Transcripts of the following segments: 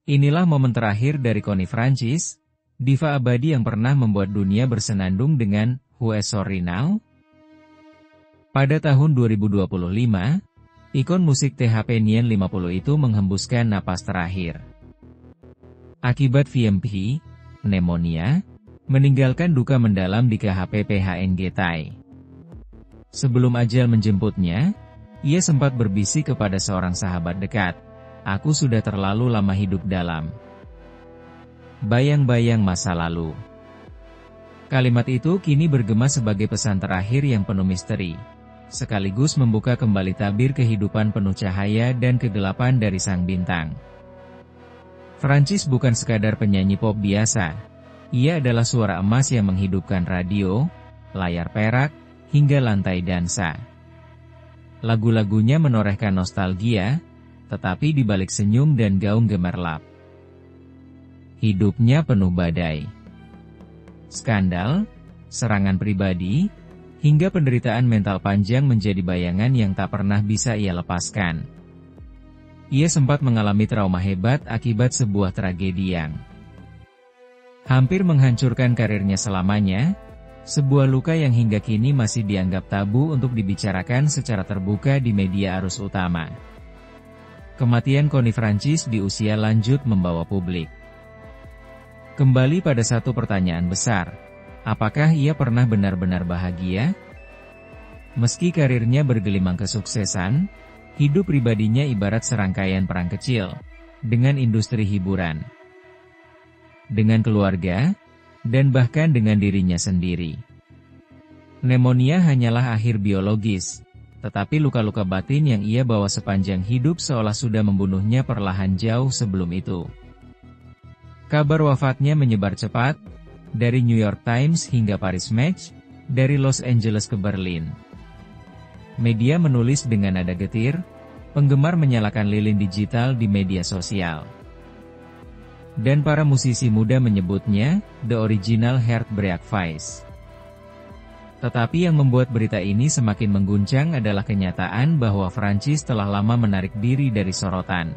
Inilah momen terakhir dari Connie Francis, diva abadi yang pernah membuat dunia bersenandung dengan Who's Sorry Now? Pada tahun 2025, ikon musik THP Nien 50 itu menghembuskan napas terakhir. Akibat VMP, pneumonia, meninggalkan duka mendalam di KHP PHNG Thai. Sebelum ajal menjemputnya, ia sempat berbisik kepada seorang sahabat dekat, "Aku sudah terlalu lama hidup dalam bayang-bayang masa lalu." Kalimat itu kini bergema sebagai pesan terakhir yang penuh misteri, sekaligus membuka kembali tabir kehidupan penuh cahaya dan kegelapan dari sang bintang. Francis bukan sekadar penyanyi pop biasa. Ia adalah suara emas yang menghidupkan radio, layar perak, hingga lantai dansa. Lagu-lagunya menorehkan nostalgia, tetapi di balik senyum dan gaung gemerlap, hidupnya penuh badai. Skandal, serangan pribadi, hingga penderitaan mental panjang menjadi bayangan yang tak pernah bisa ia lepaskan. Ia sempat mengalami trauma hebat akibat sebuah tragedi yang hampir menghancurkan karirnya selamanya, sebuah luka yang hingga kini masih dianggap tabu untuk dibicarakan secara terbuka di media arus utama. Kematian Connie Francis di usia lanjut membawa publik kembali pada satu pertanyaan besar. Apakah ia pernah benar-benar bahagia? Meski karirnya bergelimang kesuksesan, hidup pribadinya ibarat serangkaian perang kecil dengan industri hiburan, dengan keluarga, dan bahkan dengan dirinya sendiri. Pneumonia hanyalah akhir biologis, tetapi luka-luka batin yang ia bawa sepanjang hidup seolah sudah membunuhnya perlahan jauh sebelum itu. Kabar wafatnya menyebar cepat, dari New York Times hingga Paris Match, dari Los Angeles ke Berlin. Media menulis dengan nada getir, penggemar menyalakan lilin digital di media sosial. Dan para musisi muda menyebutnya, The Original Heartbreak Voice. Tetapi yang membuat berita ini semakin mengguncang adalah kenyataan bahwa Francis telah lama menarik diri dari sorotan.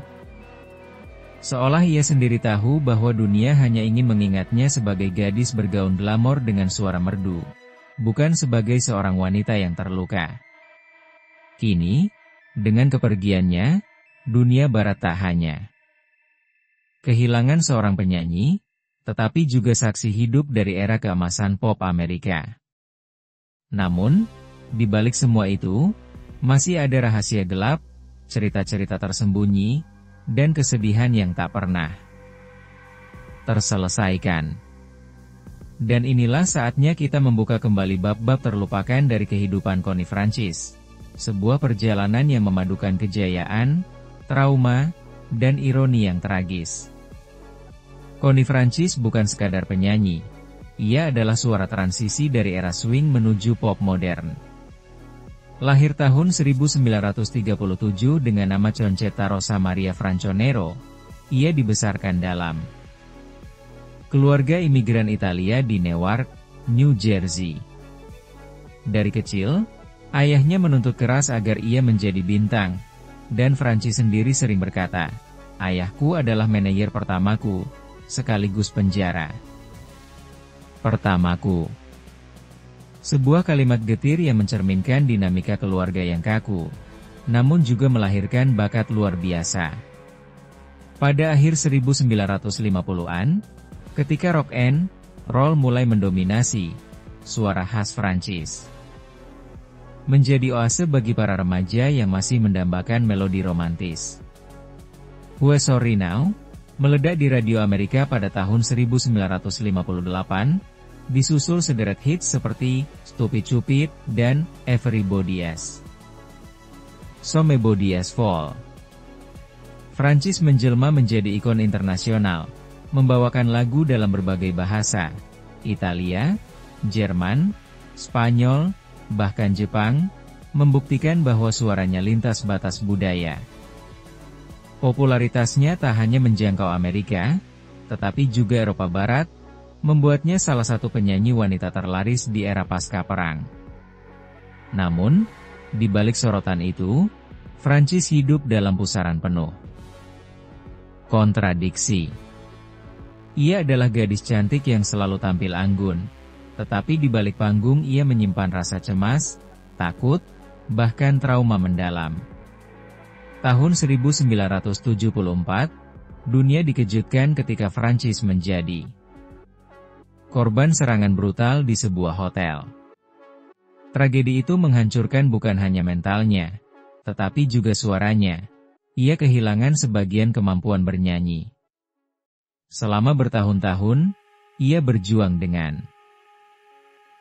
Seolah ia sendiri tahu bahwa dunia hanya ingin mengingatnya sebagai gadis bergaun glamor dengan suara merdu, bukan sebagai seorang wanita yang terluka. Kini, dengan kepergiannya, dunia barat tak hanya kehilangan seorang penyanyi, tetapi juga saksi hidup dari era keemasan pop Amerika. Namun, di balik semua itu, masih ada rahasia gelap, cerita-cerita tersembunyi, dan kesedihan yang tak pernah terselesaikan. Dan inilah saatnya kita membuka kembali bab-bab terlupakan dari kehidupan Connie Francis. Sebuah perjalanan yang memadukan kejayaan, trauma, dan ironi yang tragis. Connie Francis bukan sekadar penyanyi. Ia adalah suara transisi dari era swing menuju pop modern. Lahir tahun 1937 dengan nama Concetta Rosa Maria Franconero, ia dibesarkan dalam keluarga imigran Italia di Newark, New Jersey. Dari kecil, ayahnya menuntut keras agar ia menjadi bintang, dan Francis sendiri sering berkata, "Ayahku adalah manajer pertamaku, sekaligus penjara pertamaku." Sebuah kalimat getir yang mencerminkan dinamika keluarga yang kaku, namun juga melahirkan bakat luar biasa. Pada akhir 1950-an, ketika rock and roll mulai mendominasi, suara khas Francis menjadi oase bagi para remaja yang masih mendambakan melodi romantis. Who's Sorry Now? Meledak di radio Amerika pada tahun 1958, disusul sederet hits seperti Stupid Cupid dan Everybody's Somebody's Fall. Francis menjelma menjadi ikon internasional, membawakan lagu dalam berbagai bahasa, Italia, Jerman, Spanyol, bahkan Jepang, membuktikan bahwa suaranya lintas batas budaya. Popularitasnya tak hanya menjangkau Amerika, tetapi juga Eropa Barat, membuatnya salah satu penyanyi wanita terlaris di era pasca perang. Namun, di balik sorotan itu, Francis hidup dalam pusaran penuh Kontradiksi. Ia adalah gadis cantik yang selalu tampil anggun, tetapi di balik panggung ia menyimpan rasa cemas, takut, bahkan trauma mendalam. Tahun 1974, dunia dikejutkan ketika Francis menjadi korban serangan brutal di sebuah hotel. Tragedi itu menghancurkan bukan hanya mentalnya, tetapi juga suaranya. Ia kehilangan sebagian kemampuan bernyanyi. Selama bertahun-tahun, ia berjuang dengan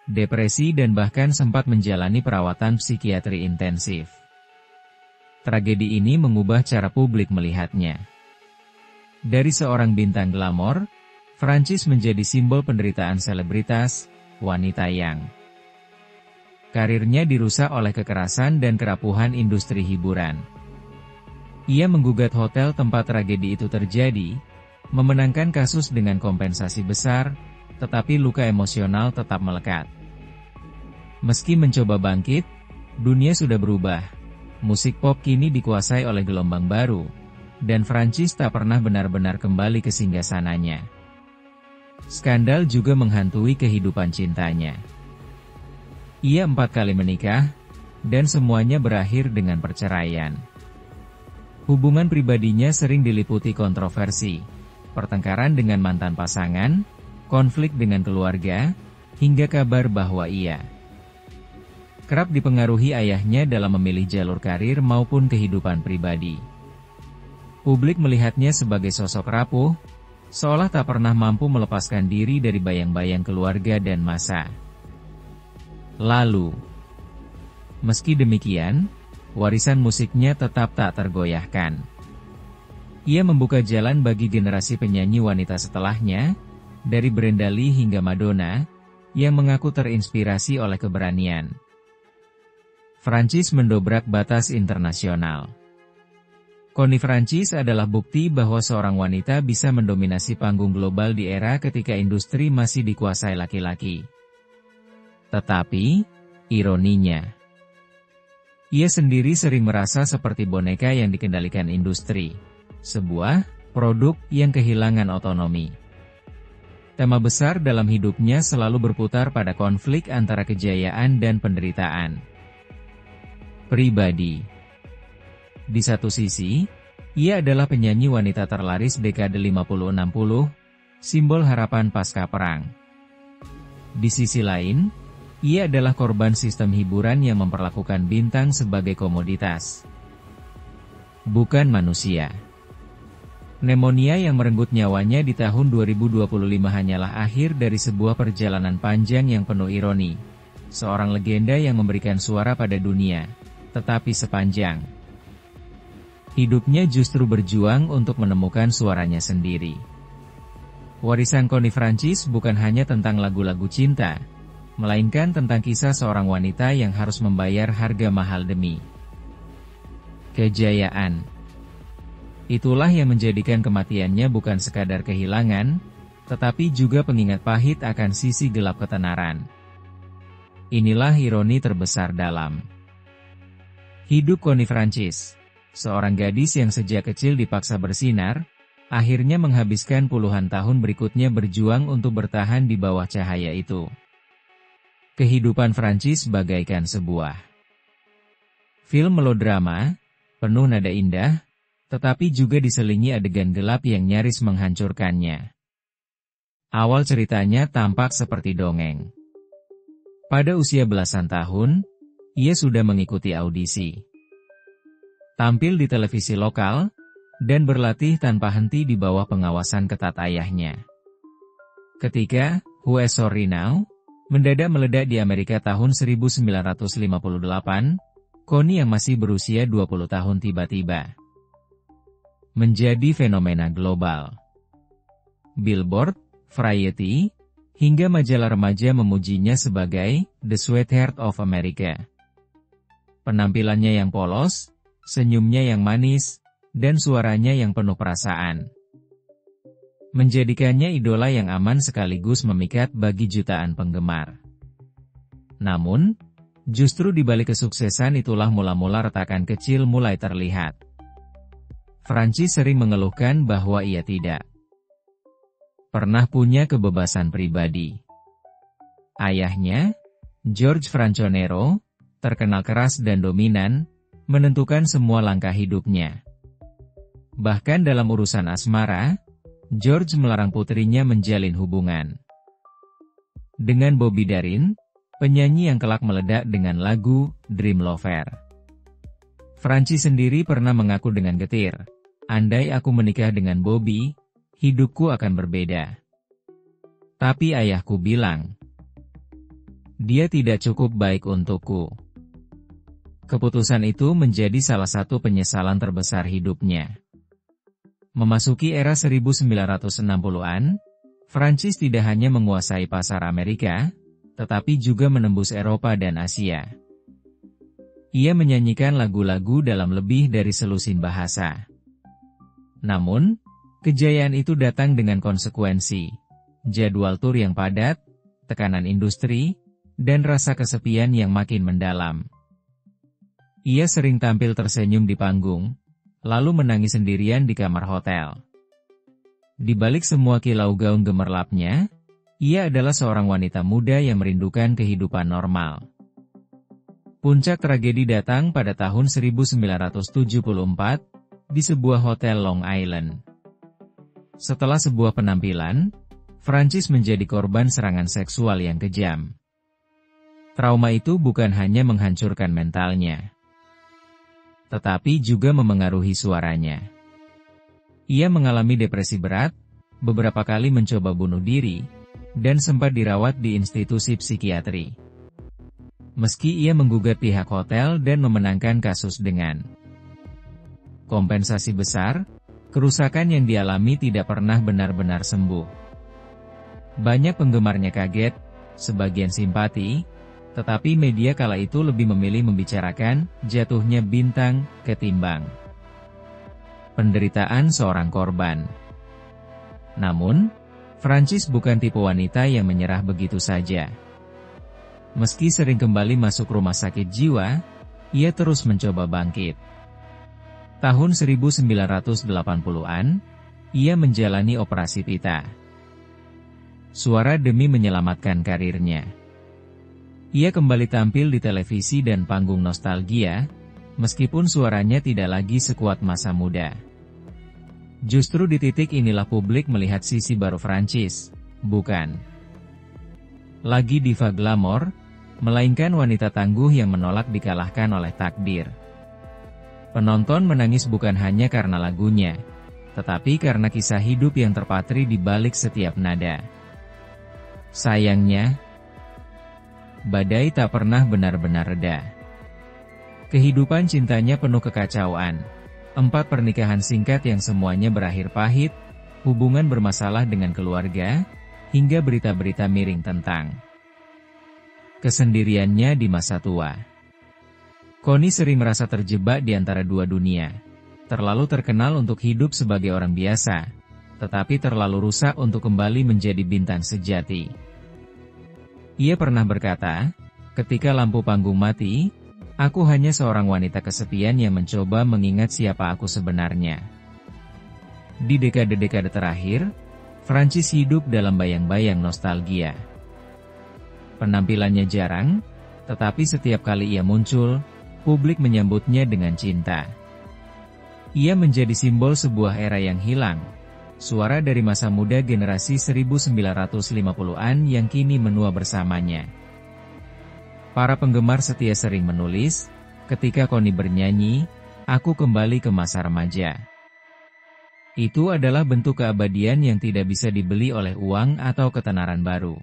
depresi dan bahkan sempat menjalani perawatan psikiatri intensif. Tragedi ini mengubah cara publik melihatnya. Dari seorang bintang glamor, Francis menjadi simbol penderitaan selebritas, wanita yang karirnya dirusak oleh kekerasan dan kerapuhan industri hiburan. Ia menggugat hotel tempat tragedi itu terjadi, memenangkan kasus dengan kompensasi besar, tetapi luka emosional tetap melekat. Meski mencoba bangkit, dunia sudah berubah. Musik pop kini dikuasai oleh gelombang baru, dan Francis tak pernah benar-benar kembali ke singgasananya. Skandal juga menghantui kehidupan cintanya. Ia 4 kali menikah, dan semuanya berakhir dengan perceraian. Hubungan pribadinya sering diliputi kontroversi, pertengkaran dengan mantan pasangan, konflik dengan keluarga, hingga kabar bahwa ia kerap dipengaruhi ayahnya dalam memilih jalur karir maupun kehidupan pribadi. Publik melihatnya sebagai sosok rapuh, seolah tak pernah mampu melepaskan diri dari bayang-bayang keluarga dan masa lalu. Meski demikian, warisan musiknya tetap tak tergoyahkan. Ia membuka jalan bagi generasi penyanyi wanita setelahnya, dari Brenda Lee hingga Madonna, yang mengaku terinspirasi oleh keberanian Francis mendobrak batas internasional. Connie Francis adalah bukti bahwa seorang wanita bisa mendominasi panggung global di era ketika industri masih dikuasai laki-laki. Tetapi, ironinya, ia sendiri sering merasa seperti boneka yang dikendalikan industri, sebuah produk yang kehilangan otonomi. Tema besar dalam hidupnya selalu berputar pada konflik antara kejayaan dan penderitaan pribadi. Di satu sisi, ia adalah penyanyi wanita terlaris dekade 50-60, simbol harapan pasca perang. Di sisi lain, ia adalah korban sistem hiburan yang memperlakukan bintang sebagai komoditas, bukan manusia. Pneumonia yang merenggut nyawanya di tahun 2025 hanyalah akhir dari sebuah perjalanan panjang yang penuh ironi. Seorang legenda yang memberikan suara pada dunia, tetapi sepanjang hidupnya justru berjuang untuk menemukan suaranya sendiri. Warisan Connie Francis bukan hanya tentang lagu-lagu cinta, melainkan tentang kisah seorang wanita yang harus membayar harga mahal demi kejayaan. Itulah yang menjadikan kematiannya bukan sekadar kehilangan, tetapi juga pengingat pahit akan sisi gelap ketenaran. Inilah ironi terbesar dalam hidup Connie Francis, seorang gadis yang sejak kecil dipaksa bersinar, akhirnya menghabiskan puluhan tahun berikutnya berjuang untuk bertahan di bawah cahaya itu. Kehidupan Francis bagaikan sebuah film melodrama, penuh nada indah, tetapi juga diselingi adegan gelap yang nyaris menghancurkannya. Awal ceritanya tampak seperti dongeng. Pada usia belasan tahun, ia sudah mengikuti audisi, tampil di televisi lokal, dan berlatih tanpa henti di bawah pengawasan ketat ayahnya. Ketika Who's Sorry Now mendadak meledak di Amerika tahun 1958, Connie yang masih berusia 20 tahun tiba-tiba menjadi fenomena global. Billboard, Variety, hingga majalah remaja memujinya sebagai The Sweetheart of America. Penampilannya yang polos, senyumnya yang manis, dan suaranya yang penuh perasaan menjadikannya idola yang aman sekaligus memikat bagi jutaan penggemar. Namun, justru di balik kesuksesan itulah mula-mula retakan kecil mulai terlihat. Francis sering mengeluhkan bahwa ia tidak pernah punya kebebasan pribadi. Ayahnya, George Franconero, terkenal keras dan dominan, menentukan semua langkah hidupnya. Bahkan dalam urusan asmara, George melarang putrinya menjalin hubungan dengan Bobby Darin, penyanyi yang kelak meledak dengan lagu Dream Lover. Francis sendiri pernah mengaku dengan getir, "Andai aku menikah dengan Bobby, hidupku akan berbeda." Tapi ayahku bilang, "Dia tidak cukup baik untukku." Keputusan itu menjadi salah satu penyesalan terbesar hidupnya. Memasuki era 1960-an, Francis tidak hanya menguasai pasar Amerika, tetapi juga menembus Eropa dan Asia. Ia menyanyikan lagu-lagu dalam lebih dari selusin bahasa. Namun, kejayaan itu datang dengan konsekuensi, jadwal tur yang padat, tekanan industri, dan rasa kesepian yang makin mendalam. Ia sering tampil tersenyum di panggung, lalu menangis sendirian di kamar hotel. Di balik semua kilau gaun gemerlapnya, ia adalah seorang wanita muda yang merindukan kehidupan normal. Puncak tragedi datang pada tahun 1974, di sebuah hotel Long Island. Setelah sebuah penampilan, Francis menjadi korban serangan seksual yang kejam. Trauma itu bukan hanya menghancurkan mentalnya, tetapi juga memengaruhi suaranya. Ia mengalami depresi berat, beberapa kali mencoba bunuh diri, dan sempat dirawat di institusi psikiatri. Meski ia menggugat pihak hotel dan memenangkan kasus dengan kompensasi besar, kerusakan yang dialami tidak pernah benar-benar sembuh. Banyak penggemarnya kaget, sebagian simpati, tetapi media kala itu lebih memilih membicarakan jatuhnya bintang ketimbang penderitaan seorang korban. Namun, Francis bukan tipe wanita yang menyerah begitu saja. Meski sering kembali masuk rumah sakit jiwa, ia terus mencoba bangkit. Tahun 1980-an, ia menjalani operasi pita. Suara demi menyelamatkan karirnya. Ia kembali tampil di televisi dan panggung nostalgia, meskipun suaranya tidak lagi sekuat masa muda. Justru di titik inilah publik melihat sisi baru Francis, bukan lagi diva glamor, melainkan wanita tangguh yang menolak dikalahkan oleh takdir. Penonton menangis bukan hanya karena lagunya, tetapi karena kisah hidup yang terpatri di balik setiap nada. Sayangnya, badai tak pernah benar-benar reda. Kehidupan cintanya penuh kekacauan. 4 pernikahan singkat yang semuanya berakhir pahit, hubungan bermasalah dengan keluarga, hingga berita-berita miring tentang kesendiriannya di masa tua. Connie sering merasa terjebak di antara dua dunia. Terlalu terkenal untuk hidup sebagai orang biasa, tetapi terlalu rusak untuk kembali menjadi bintang sejati. Ia pernah berkata, "Ketika lampu panggung mati, aku hanya seorang wanita kesepian yang mencoba mengingat siapa aku sebenarnya." Di dekade-dekade terakhir, Francis hidup dalam bayang-bayang nostalgia. Penampilannya jarang, tetapi setiap kali ia muncul, publik menyambutnya dengan cinta. Ia menjadi simbol sebuah era yang hilang, suara dari masa muda generasi 1950-an yang kini menua bersamanya. Para penggemar setia sering menulis, ketika Connie bernyanyi, "Aku kembali ke masa remaja." Itu adalah bentuk keabadian yang tidak bisa dibeli oleh uang atau ketenaran baru.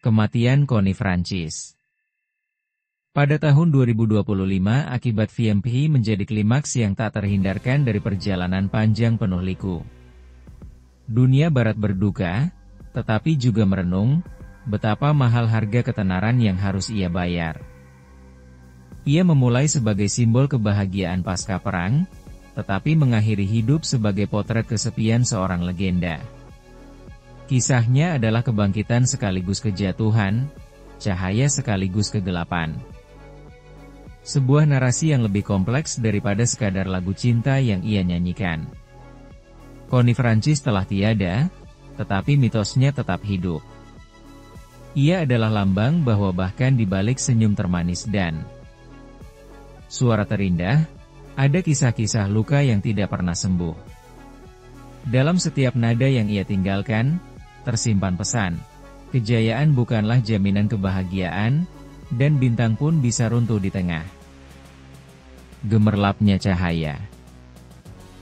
Kematian Connie Francis. Pada tahun 2025 akibat VMP menjadi klimaks yang tak terhindarkan dari perjalanan panjang penuh liku. Dunia barat berduka, tetapi juga merenung, betapa mahal harga ketenaran yang harus ia bayar. Ia memulai sebagai simbol kebahagiaan pasca perang, tetapi mengakhiri hidup sebagai potret kesepian seorang legenda. Kisahnya adalah kebangkitan sekaligus kejatuhan, cahaya sekaligus kegelapan. Sebuah narasi yang lebih kompleks daripada sekadar lagu cinta yang ia nyanyikan. Connie Francis telah tiada, tetapi mitosnya tetap hidup. Ia adalah lambang bahwa bahkan di balik senyum termanis dan suara terindah, ada kisah-kisah luka yang tidak pernah sembuh. Dalam setiap nada yang ia tinggalkan, tersimpan pesan, kejayaan bukanlah jaminan kebahagiaan, dan bintang pun bisa runtuh di tengah gemerlapnya cahaya.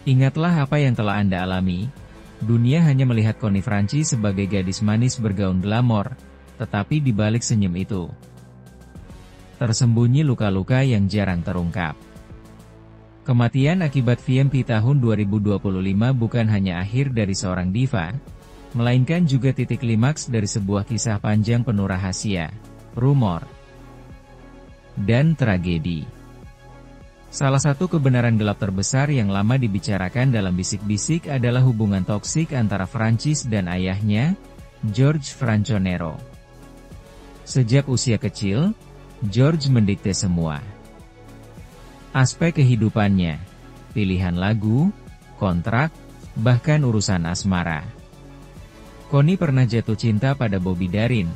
Ingatlah apa yang telah Anda alami. Dunia hanya melihat Connie Francis sebagai gadis manis bergaun glamor, tetapi di balik senyum itu tersembunyi luka-luka yang jarang terungkap. Kematian akibat VMP tahun 2025 bukan hanya akhir dari seorang diva, melainkan juga titik klimaks dari sebuah kisah panjang penuh rahasia, rumor, dan tragedi. Salah satu kebenaran gelap terbesar yang lama dibicarakan dalam bisik-bisik adalah hubungan toksik antara Francis dan ayahnya, George Franconero. Sejak usia kecil, George mendikte semua aspek kehidupannya, pilihan lagu, kontrak, bahkan urusan asmara. Connie pernah jatuh cinta pada Bobby Darin,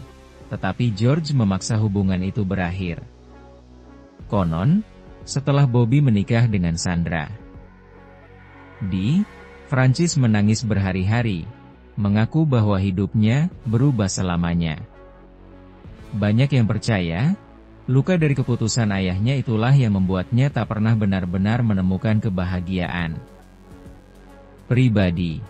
tetapi George memaksa hubungan itu berakhir. Konon, setelah Bobby menikah dengan Sandra, Francis menangis berhari-hari, mengaku bahwa hidupnya berubah selamanya. Banyak yang percaya, luka dari keputusan ayahnya itulah yang membuatnya tak pernah benar-benar menemukan kebahagiaan pribadi.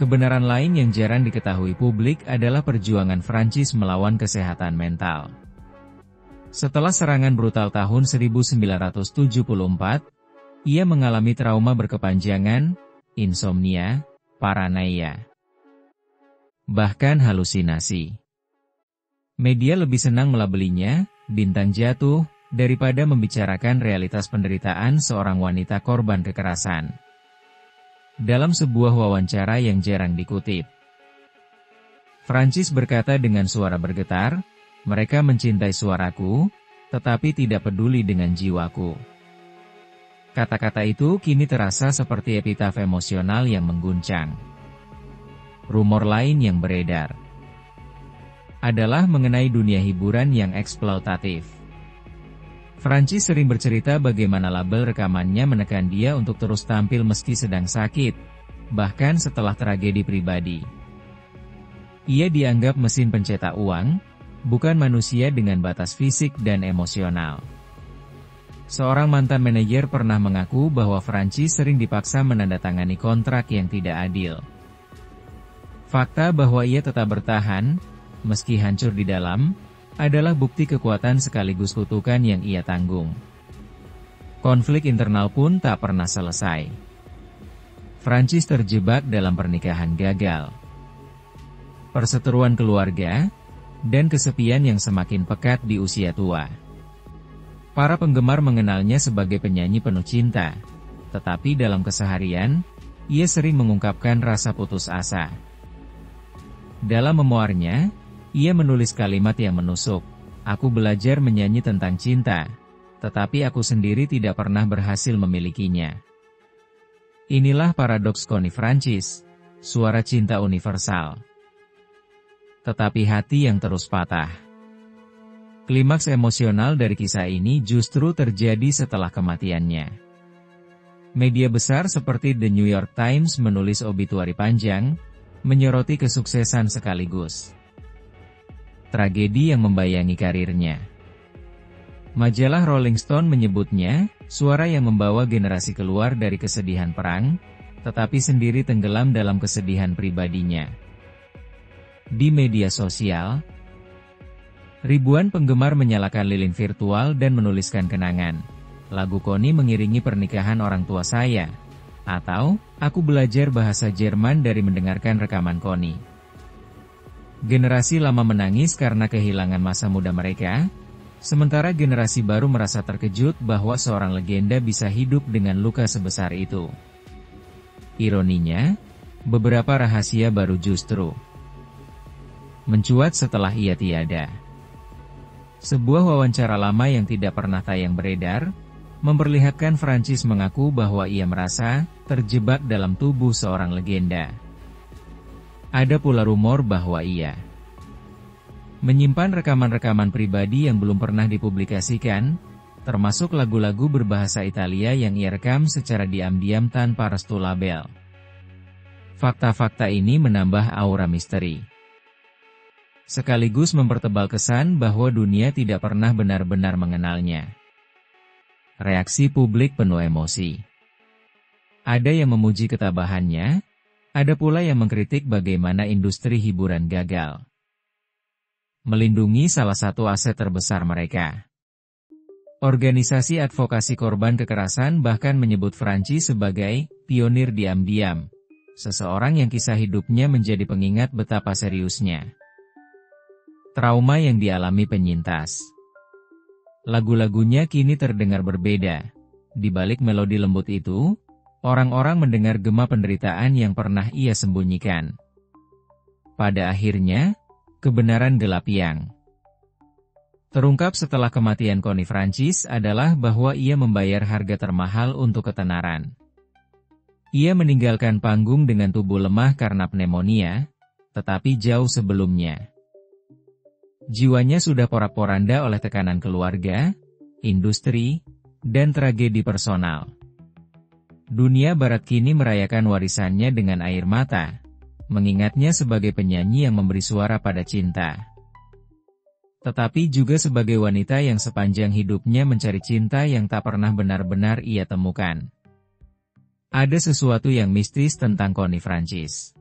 Kebenaran lain yang jarang diketahui publik adalah perjuangan Francis melawan kesehatan mental. Setelah serangan brutal tahun 1974, ia mengalami trauma berkepanjangan, insomnia, paranoia, bahkan halusinasi. Media lebih senang melabelinya bintang jatuh daripada membicarakan realitas penderitaan seorang wanita korban kekerasan. Dalam sebuah wawancara yang jarang dikutip, Francis berkata dengan suara bergetar, "Mereka mencintai suaraku, tetapi tidak peduli dengan jiwaku." Kata-kata itu kini terasa seperti epitaf emosional yang mengguncang. Rumor lain yang beredar adalah mengenai dunia hiburan yang eksploitatif. Francis sering bercerita bagaimana label rekamannya menekan dia untuk terus tampil meski sedang sakit, bahkan setelah tragedi pribadi. Ia dianggap mesin pencetak uang, bukan manusia dengan batas fisik dan emosional. Seorang mantan manajer pernah mengaku bahwa Francis sering dipaksa menandatangani kontrak yang tidak adil. Fakta bahwa ia tetap bertahan, meski hancur di dalam, adalah bukti kekuatan sekaligus kutukan yang ia tanggung. Konflik internal pun tak pernah selesai. Francis terjebak dalam pernikahan gagal, perseteruan keluarga, dan kesepian yang semakin pekat di usia tua. Para penggemar mengenalnya sebagai penyanyi penuh cinta, tetapi dalam keseharian, ia sering mengungkapkan rasa putus asa. Dalam memoarnya, ia menulis kalimat yang menusuk, "Aku belajar menyanyi tentang cinta, tetapi aku sendiri tidak pernah berhasil memilikinya." Inilah paradoks Connie Francis, suara cinta universal, tetapi hati yang terus patah. Klimaks emosional dari kisah ini justru terjadi setelah kematiannya. Media besar seperti The New York Times menulis obituari panjang, menyoroti kesuksesan sekaligus tragedi yang membayangi karirnya. Majalah Rolling Stone menyebutnya, suara yang membawa generasi keluar dari kesedihan perang, tetapi sendiri tenggelam dalam kesedihan pribadinya. Di media sosial, ribuan penggemar menyalakan lilin virtual dan menuliskan kenangan. Lagu Connie mengiringi pernikahan orang tua saya, atau, aku belajar bahasa Jerman dari mendengarkan rekaman Connie. Generasi lama menangis karena kehilangan masa muda mereka, sementara generasi baru merasa terkejut bahwa seorang legenda bisa hidup dengan luka sebesar itu. Ironinya, beberapa rahasia baru justru mencuat setelah ia tiada. Sebuah wawancara lama yang tidak pernah tayang beredar, memperlihatkan Francis mengaku bahwa ia merasa terjebak dalam tubuh seorang legenda. Ada pula rumor bahwa ia menyimpan rekaman-rekaman pribadi yang belum pernah dipublikasikan, termasuk lagu-lagu berbahasa Italia yang ia rekam secara diam-diam tanpa restu label. Fakta-fakta ini menambah aura misteri, sekaligus mempertebal kesan bahwa dunia tidak pernah benar-benar mengenalnya. Reaksi publik penuh emosi. Ada yang memuji ketabahannya, ada pula yang mengkritik bagaimana industri hiburan gagal melindungi salah satu aset terbesar mereka. Organisasi advokasi korban kekerasan bahkan menyebut Francis sebagai pionir diam-diam, seseorang yang kisah hidupnya menjadi pengingat betapa seriusnya trauma yang dialami penyintas. Lagu-lagunya kini terdengar berbeda. Di balik melodi lembut itu, orang-orang mendengar gema penderitaan yang pernah ia sembunyikan. Pada akhirnya, kebenaran gelap yang terungkap setelah kematian Connie Francis adalah bahwa ia membayar harga termahal untuk ketenaran. Ia meninggalkan panggung dengan tubuh lemah karena pneumonia, tetapi jauh sebelumnya jiwanya sudah porak-poranda oleh tekanan keluarga, industri, dan tragedi personal. Dunia barat kini merayakan warisannya dengan air mata, mengingatnya sebagai penyanyi yang memberi suara pada cinta, tetapi juga sebagai wanita yang sepanjang hidupnya mencari cinta yang tak pernah benar-benar ia temukan. Ada sesuatu yang mistis tentang Connie Francis.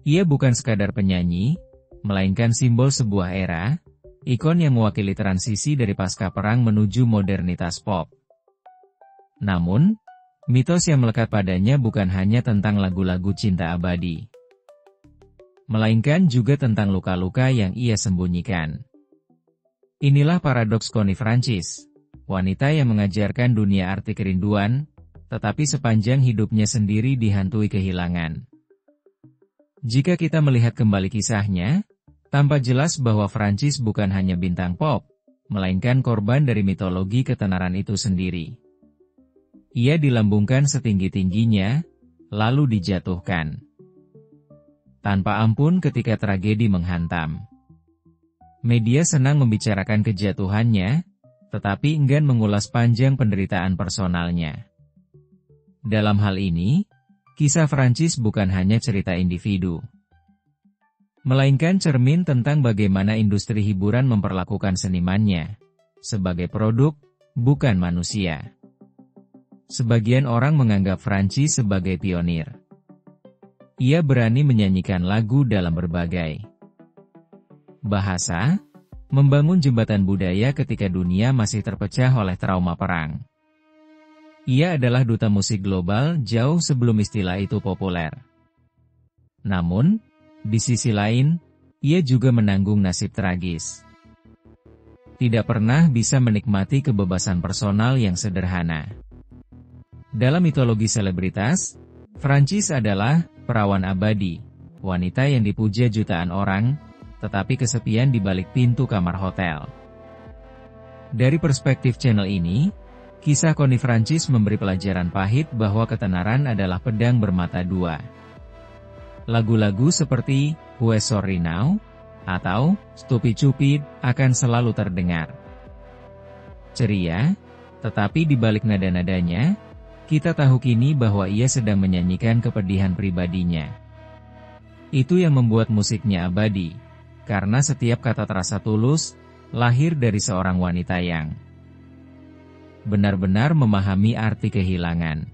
Ia bukan sekadar penyanyi, melainkan simbol sebuah era, ikon yang mewakili transisi dari pasca perang menuju modernitas pop. Namun, mitos yang melekat padanya bukan hanya tentang lagu-lagu cinta abadi, melainkan juga tentang luka-luka yang ia sembunyikan. Inilah paradoks Connie Francis, wanita yang mengajarkan dunia arti kerinduan, tetapi sepanjang hidupnya sendiri dihantui kehilangan. Jika kita melihat kembali kisahnya, tampak jelas bahwa Francis bukan hanya bintang pop, melainkan korban dari mitologi ketenaran itu sendiri. Ia dilambungkan setinggi-tingginya, lalu dijatuhkan tanpa ampun ketika tragedi menghantam. Media senang membicarakan kejatuhannya, tetapi enggan mengulas panjang penderitaan personalnya. Dalam hal ini, kisah Francis bukan hanya cerita individu, melainkan cermin tentang bagaimana industri hiburan memperlakukan senimannya sebagai produk, bukan manusia. Sebagian orang menganggap Francis sebagai pionir. Ia berani menyanyikan lagu dalam berbagai bahasa, membangun jembatan budaya ketika dunia masih terpecah oleh trauma perang. Ia adalah duta musik global jauh sebelum istilah itu populer. Namun, di sisi lain, ia juga menanggung nasib tragis. Tidak pernah bisa menikmati kebebasan personal yang sederhana. Dalam mitologi selebritas, Francis adalah perawan abadi, wanita yang dipuja jutaan orang, tetapi kesepian di balik pintu kamar hotel. Dari perspektif channel ini, kisah Connie Francis memberi pelajaran pahit bahwa ketenaran adalah pedang bermata dua. Lagu-lagu seperti Who's Sorry Now atau Stupid Cupid akan selalu terdengar ceria, tetapi di balik nada-nadanya, kita tahu kini bahwa ia sedang menyanyikan kepedihan pribadinya. Itu yang membuat musiknya abadi, karena setiap kata terasa tulus, lahir dari seorang wanita yang benar-benar memahami arti kehilangan.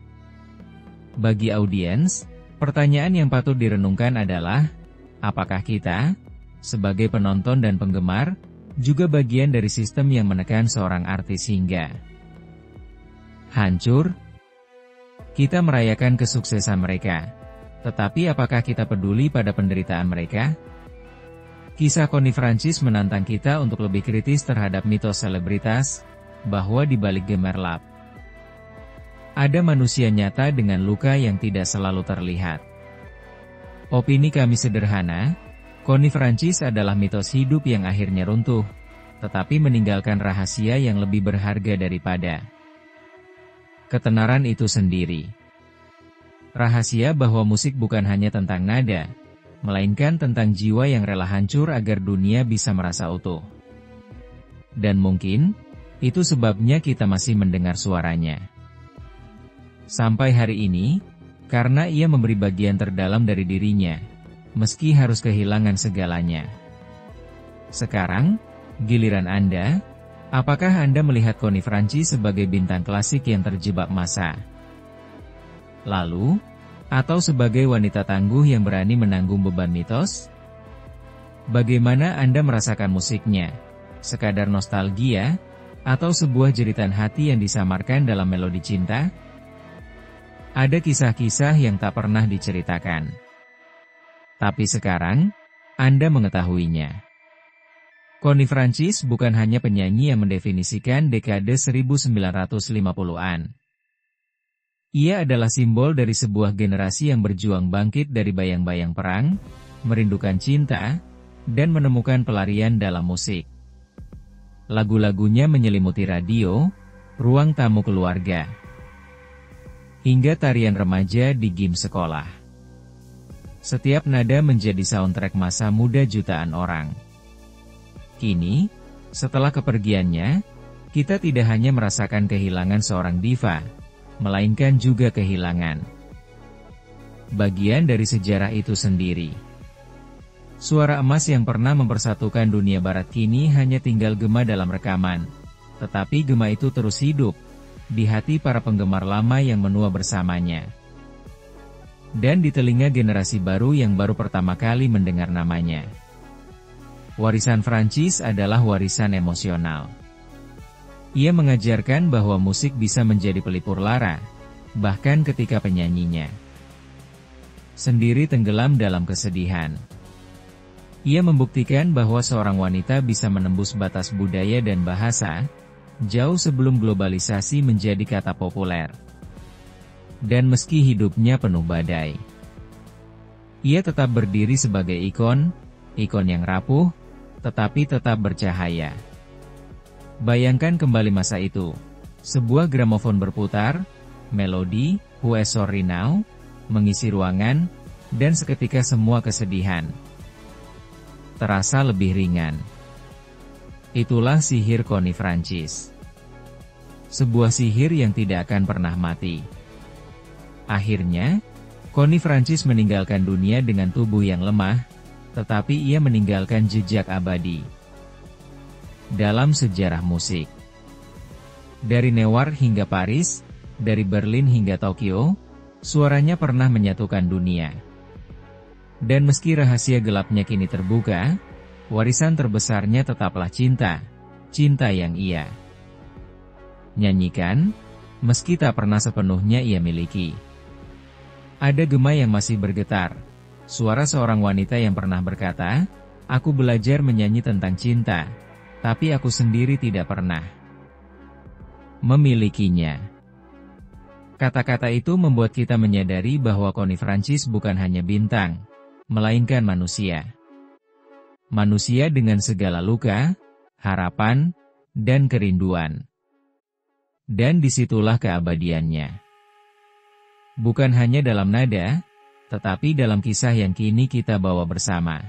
Bagi audiens, pertanyaan yang patut direnungkan adalah, apakah kita, sebagai penonton dan penggemar, juga bagian dari sistem yang menekan seorang artis hingga hancur? Kita merayakan kesuksesan mereka, tetapi apakah kita peduli pada penderitaan mereka? Kisah Connie Francis menantang kita untuk lebih kritis terhadap mitos selebritas, bahwa di balik gemerlap ada manusia nyata dengan luka yang tidak selalu terlihat. Opini kami sederhana, Connie Francis adalah mitos hidup yang akhirnya runtuh, tetapi meninggalkan rahasia yang lebih berharga daripada ketenaran itu sendiri. Rahasia bahwa musik bukan hanya tentang nada, melainkan tentang jiwa yang rela hancur agar dunia bisa merasa utuh. Dan mungkin, itu sebabnya kita masih mendengar suaranya. Sampai hari ini, karena ia memberi bagian terdalam dari dirinya, meski harus kehilangan segalanya. Sekarang, giliran Anda, apakah Anda melihat Connie Francis sebagai bintang klasik yang terjebak masa lalu, atau sebagai wanita tangguh yang berani menanggung beban mitos? Bagaimana Anda merasakan musiknya? Sekadar nostalgia, atau sebuah jeritan hati yang disamarkan dalam melodi cinta? Ada kisah-kisah yang tak pernah diceritakan. Tapi sekarang, Anda mengetahuinya. Connie Francis bukan hanya penyanyi yang mendefinisikan dekade 1950-an. Ia adalah simbol dari sebuah generasi yang berjuang bangkit dari bayang-bayang perang, merindukan cinta, dan menemukan pelarian dalam musik. Lagu-lagunya menyelimuti radio, ruang tamu keluarga, hingga tarian remaja di game sekolah. Setiap nada menjadi soundtrack masa muda jutaan orang. Kini, setelah kepergiannya, kita tidak hanya merasakan kehilangan seorang diva, melainkan juga kehilangan bagian dari sejarah itu sendiri. Suara emas yang pernah mempersatukan dunia barat kini hanya tinggal gema dalam rekaman, tetapi gema itu terus hidup di hati para penggemar lama yang menua bersamanya, dan di telinga generasi baru yang baru pertama kali mendengar namanya. Warisan Francis adalah warisan emosional. Ia mengajarkan bahwa musik bisa menjadi pelipur lara, bahkan ketika penyanyinya sendiri tenggelam dalam kesedihan. Ia membuktikan bahwa seorang wanita bisa menembus batas budaya dan bahasa, jauh sebelum globalisasi menjadi kata populer. Dan meski hidupnya penuh badai, ia tetap berdiri sebagai ikon yang rapuh, tetapi tetap bercahaya. Bayangkan kembali masa itu, sebuah gramofon berputar, melodi, Who is Sorry Now, mengisi ruangan, dan seketika semua kesedihan terasa lebih ringan. Itulah sihir Connie Francis. Sebuah sihir yang tidak akan pernah mati. Akhirnya, Connie Francis meninggalkan dunia dengan tubuh yang lemah, tetapi ia meninggalkan jejak abadi dalam sejarah musik. Dari Newark hingga Paris, dari Berlin hingga Tokyo, suaranya pernah menyatukan dunia. Dan meski rahasia gelapnya kini terbuka, warisan terbesarnya tetaplah cinta yang ia nyanyikan, meski tak pernah sepenuhnya ia miliki. Ada gema yang masih bergetar, suara seorang wanita yang pernah berkata, "Aku belajar menyanyi tentang cinta, tapi aku sendiri tidak pernah memilikinya." Kata-kata itu membuat kita menyadari bahwa Connie Francis bukan hanya bintang, melainkan manusia. Manusia dengan segala luka, harapan, dan kerinduan. Dan disitulah keabadiannya. Bukan hanya dalam nada, tetapi dalam kisah yang kini kita bawa bersama.